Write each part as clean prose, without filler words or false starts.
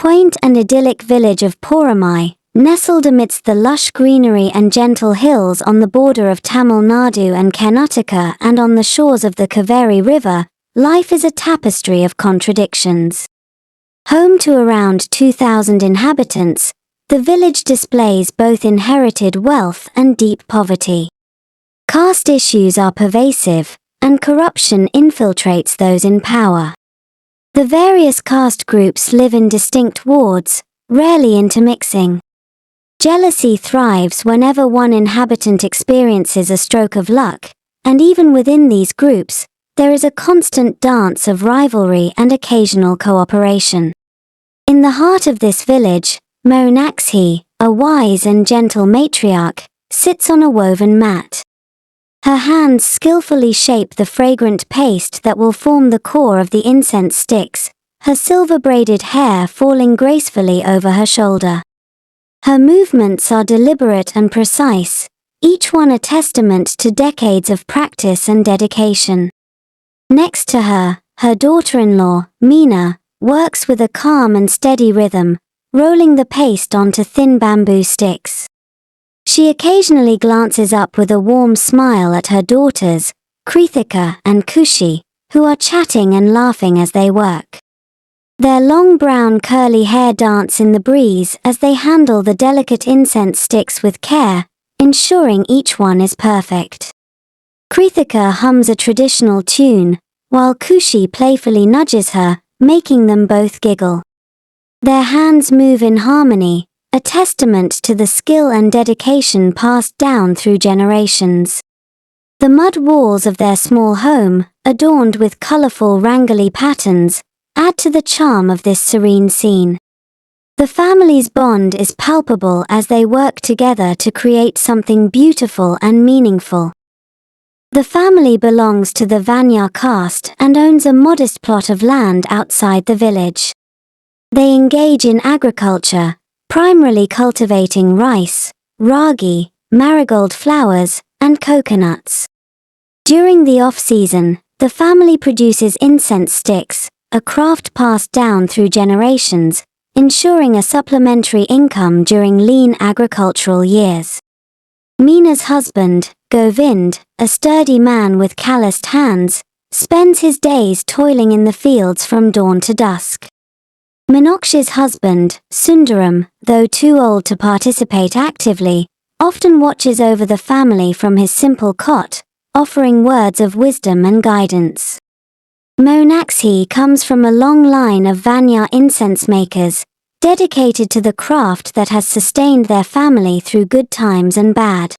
quaint and idyllic village of Poraamai, nestled amidst the lush greenery and gentle hills on the border of Tamil Nadu and Karnataka and on the shores of the Kaveri River, life is a tapestry of contradictions. Home to around 2,000 inhabitants, the village displays both inherited wealth and deep poverty. Caste issues are pervasive, and corruption infiltrates those in power. The various caste groups live in distinct wards, rarely intermixing. Jealousy thrives whenever one inhabitant experiences a stroke of luck, and even within these groups, there is a constant dance of rivalry and occasional cooperation. In the heart of this village, Meenakshi, a wise and gentle matriarch, sits on a woven mat. Her hands skillfully shape the fragrant paste that will form the core of the incense sticks, her silver-braided hair falling gracefully over her shoulder. Her movements are deliberate and precise, each one a testament to decades of practice and dedication. Next to her, her daughter-in-law, Mina, works with a calm and steady rhythm, rolling the paste onto thin bamboo sticks. She occasionally glances up with a warm smile at her daughters, Kruthika and Khushi, who are chatting and laughing as they work. Their long brown curly hair dance in the breeze as they handle the delicate incense sticks with care, ensuring each one is perfect. Kruthika hums a traditional tune, while Khushi playfully nudges her, making them both giggle. Their hands move in harmony, a testament to the skill and dedication passed down through generations. The mud walls of their small home, adorned with colorful Rangoli patterns, add to the charm of this serene scene. The family's bond is palpable as they work together to create something beautiful and meaningful. The family belongs to the Vanya caste and owns a modest plot of land outside the village. They engage in agriculture, primarily cultivating rice, ragi, marigold flowers, and coconuts. During the off-season, the family produces incense sticks, a craft passed down through generations, ensuring a supplementary income during lean agricultural years. Mina's husband, Govind, a sturdy man with calloused hands, spends his days toiling in the fields from dawn to dusk. Meenakshi's husband, Sundaram, though too old to participate actively, often watches over the family from his simple cot, offering words of wisdom and guidance. Meenakshi comes from a long line of Vanya incense makers, dedicated to the craft that has sustained their family through good times and bad.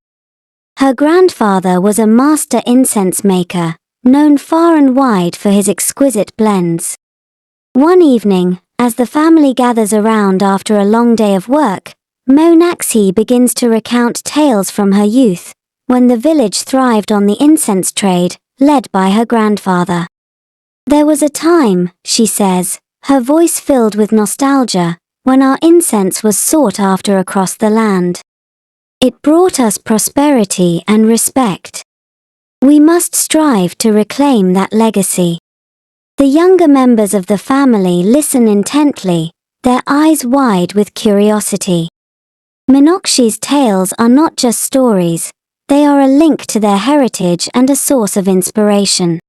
Her grandfather was a master incense maker, known far and wide for his exquisite blends. One evening, as the family gathers around after a long day of work, Meenakshi begins to recount tales from her youth, when the village thrived on the incense trade, led by her grandfather. There was a time, she says, her voice filled with nostalgia, when our incense was sought after across the land. It brought us prosperity and respect. We must strive to reclaim that legacy. The younger members of the family listen intently, their eyes wide with curiosity. Meenakshi's tales are not just stories, they are a link to their heritage and a source of inspiration.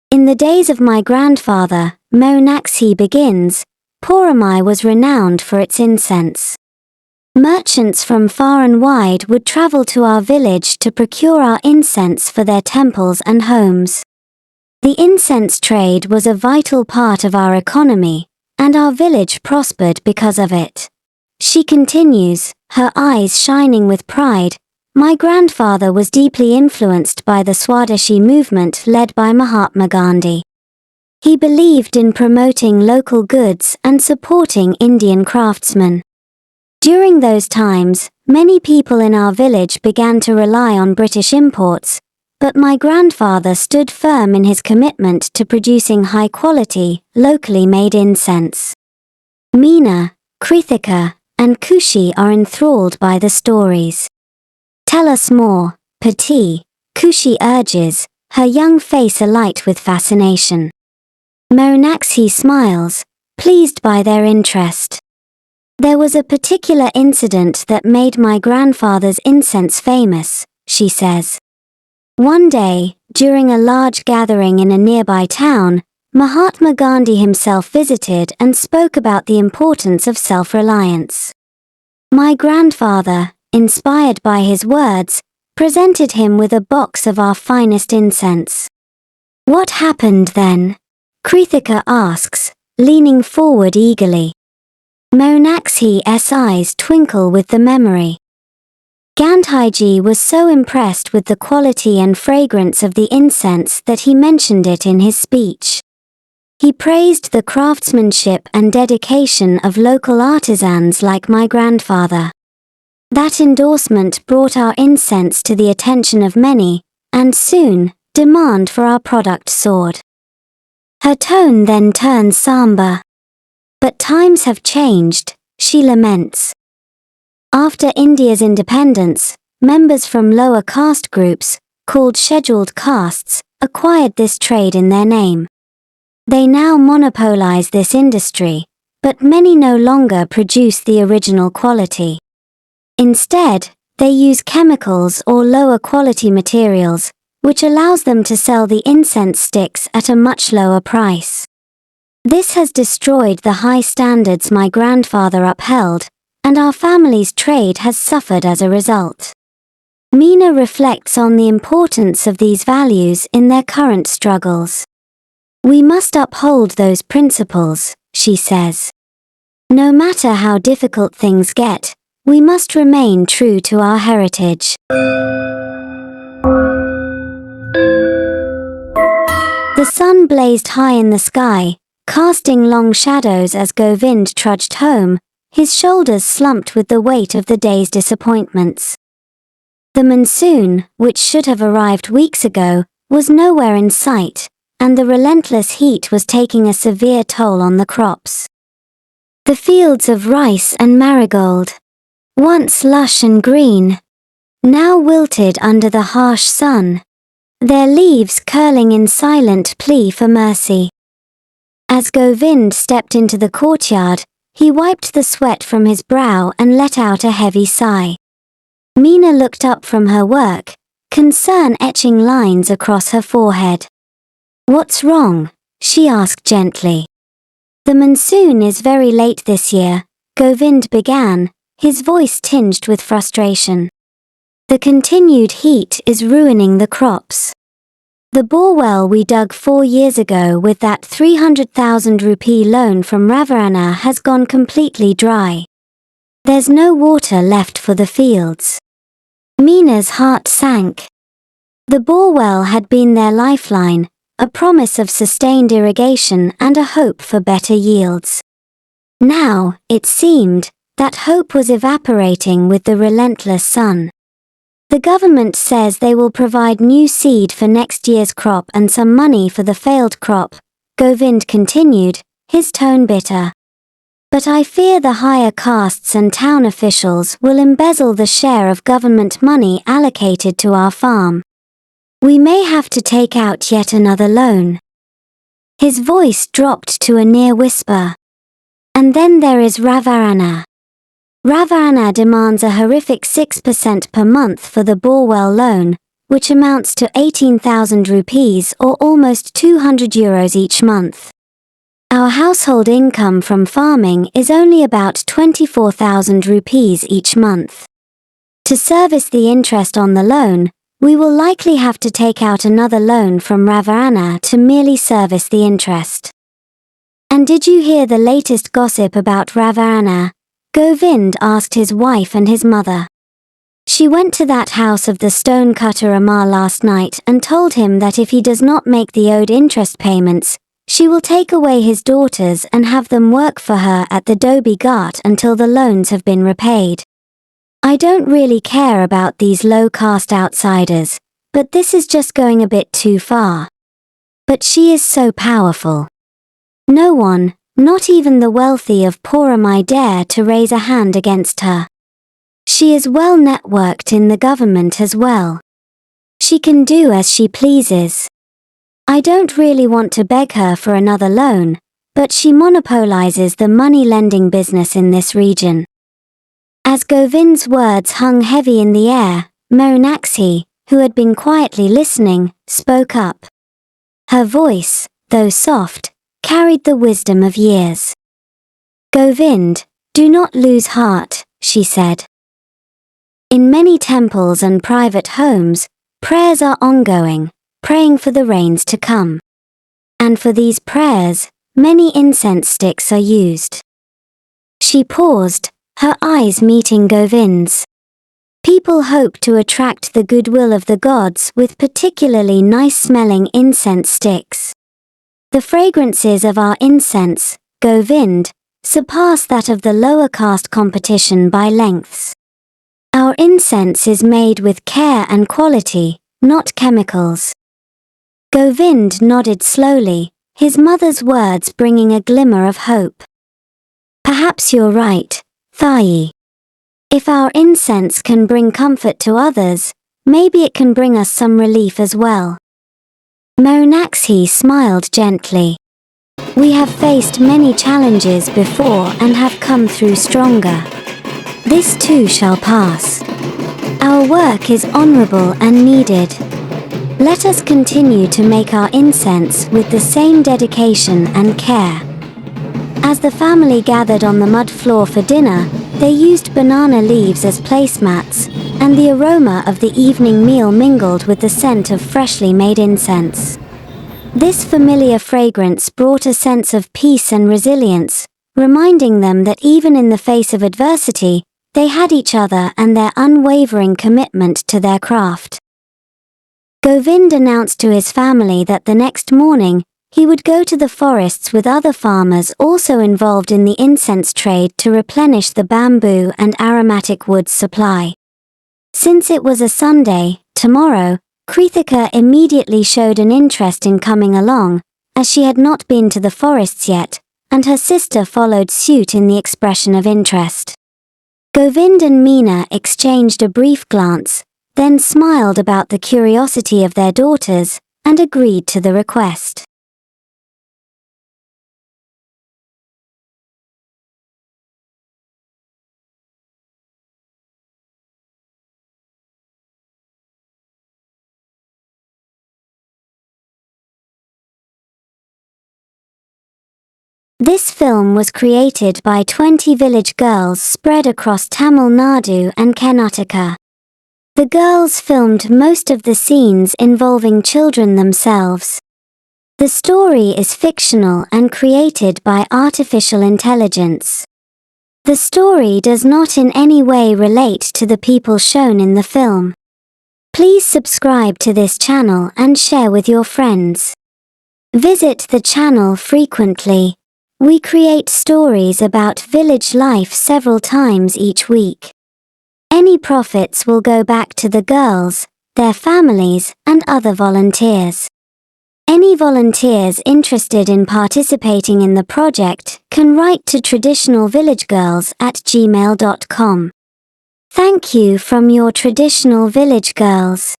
In the days of my grandfather, Meenakshi begins, Poraamai was renowned for its incense. Merchants from far and wide would travel to our village to procure our incense for their temples and homes. The incense trade was a vital part of our economy, and our village prospered because of it. She continues, her eyes shining with pride. My grandfather was deeply influenced by the Swadeshi movement led by Mahatma Gandhi. He believed in promoting local goods and supporting Indian craftsmen. During those times, many people in our village began to rely on British imports, but my grandfather stood firm in his commitment to producing high-quality, locally made incense. Mina, Kruthika, and Khushi are enthralled by the stories. Tell us more, Pati, Khushi urges, her young face alight with fascination. Meenakshi smiles, pleased by their interest. There was a particular incident that made my grandfather's incense famous, she says. One day, during a large gathering in a nearby town, Mahatma Gandhi himself visited and spoke about the importance of self-reliance. My grandfather, inspired by his words, presented him with a box of our finest incense. What happened then? Kruthika asks, leaning forward eagerly. Meenakshi's eyes twinkle with the memory. Gandhiji was so impressed with the quality and fragrance of the incense that he mentioned it in his speech. He praised the craftsmanship and dedication of local artisans like my grandfather. That endorsement brought our incense to the attention of many, and soon, demand for our product soared. Her tone then turns somber. But times have changed, she laments. After India's independence, members from lower caste groups, called scheduled castes, acquired this trade in their name. They now monopolize this industry, but many no longer produce the original quality. Instead, they use chemicals or lower quality materials, which allows them to sell the incense sticks at a much lower price. This has destroyed the high standards my grandfather upheld, and our family's trade has suffered as a result. Mina reflects on the importance of these values in their current struggles. We must uphold those principles, she says. No matter how difficult things get, we must remain true to our heritage. The sun blazed high in the sky, casting long shadows as Govind trudged home, his shoulders slumped with the weight of the day's disappointments. The monsoon, which should have arrived weeks ago, was nowhere in sight, and the relentless heat was taking a severe toll on the crops. The fields of rice and marigold, once lush and green, now wilted under the harsh sun, their leaves curling in silent plea for mercy. As Govind stepped into the courtyard, he wiped the sweat from his brow and let out a heavy sigh. Mina looked up from her work, concern etching lines across her forehead. What's wrong? She asked gently. The monsoon is very late this year, Govind began, his voice tinged with frustration. The continued heat is ruining the crops. The borewell we dug 4 years ago with that 300,000 rupee loan from Ravarana has gone completely dry. There's no water left for the fields. Mina's heart sank. The borewell had been their lifeline, a promise of sustained irrigation and a hope for better yields. Now, it seemed, that hope was evaporating with the relentless sun. The government says they will provide new seed for next year's crop and some money for the failed crop, Govind continued, his tone bitter. But I fear the higher castes and town officials will embezzle the share of government money allocated to our farm. We may have to take out yet another loan. His voice dropped to a near whisper. And then there is Ravarana. Ravarana demands a horrific 6% per month for the borewell loan, which amounts to 18,000 rupees or almost €200 each month. Our household income from farming is only about 24,000 rupees each month. To service the interest on the loan, we will likely have to take out another loan from Ravarana to merely service the interest. And did you hear the latest gossip about Ravarana? Govind asked his wife and his mother. She went to that house of the stonecutter Amar last night and told him that if he does not make the owed interest payments, she will take away his daughters and have them work for her at the Dhobi Ghat until the loans have been repaid. I don't really care about these low-caste outsiders, but this is just going a bit too far. But she is so powerful. No one, not even the wealthy of Poraamai, dare to raise a hand against her. She is well networked in the government as well. She can do as she pleases. I don't really want to beg her for another loan, but she monopolizes the money-lending business in this region. As Govind's words hung heavy in the air, Meenakshi, who had been quietly listening, spoke up. Her voice, though soft, carried the wisdom of years. "Govind, do not lose heart," she said. "In many temples and private homes, prayers are ongoing, praying for the rains to come. And for these prayers, many incense sticks are used." She paused, her eyes meeting Govind's. "People hope to attract the goodwill of the gods with particularly nice-smelling incense sticks. The fragrances of our incense, Govind, surpass that of the lower caste competition by lengths. Our incense is made with care and quality, not chemicals." Govind nodded slowly, his mother's words bringing a glimmer of hope. "Perhaps you're right, Thayi. If our incense can bring comfort to others, maybe it can bring us some relief as well." Meenakshi smiled gently. "We have faced many challenges before and have come through stronger. This too shall pass. Our work is honorable and needed. Let us continue to make our incense with the same dedication and care." As the family gathered on the mud floor for dinner, they used banana leaves as placemats, and the aroma of the evening meal mingled with the scent of freshly made incense. This familiar fragrance brought a sense of peace and resilience, reminding them that even in the face of adversity, they had each other and their unwavering commitment to their craft. Govind announced to his family that the next morning, he would go to the forests with other farmers also involved in the incense trade to replenish the bamboo and aromatic woods supply. Since it was a Sunday, tomorrow, Kruthika immediately showed an interest in coming along, as she had not been to the forests yet, and her sister followed suit in the expression of interest. Govind and Mina exchanged a brief glance, then smiled about the curiosity of their daughters, and agreed to the request. This film was created by 20 village girls spread across Tamil Nadu and Karnataka. The girls filmed most of the scenes involving children themselves. The story is fictional and created by artificial intelligence. The story does not in any way relate to the people shown in the film. Please subscribe to this channel and share with your friends. Visit the channel frequently. We create stories about village life several times each week. Any profits will go back to the girls, their families, and other volunteers. Any volunteers interested in participating in the project can write to traditionalvillagegirls@gmail.com. Thank you from your traditional village girls.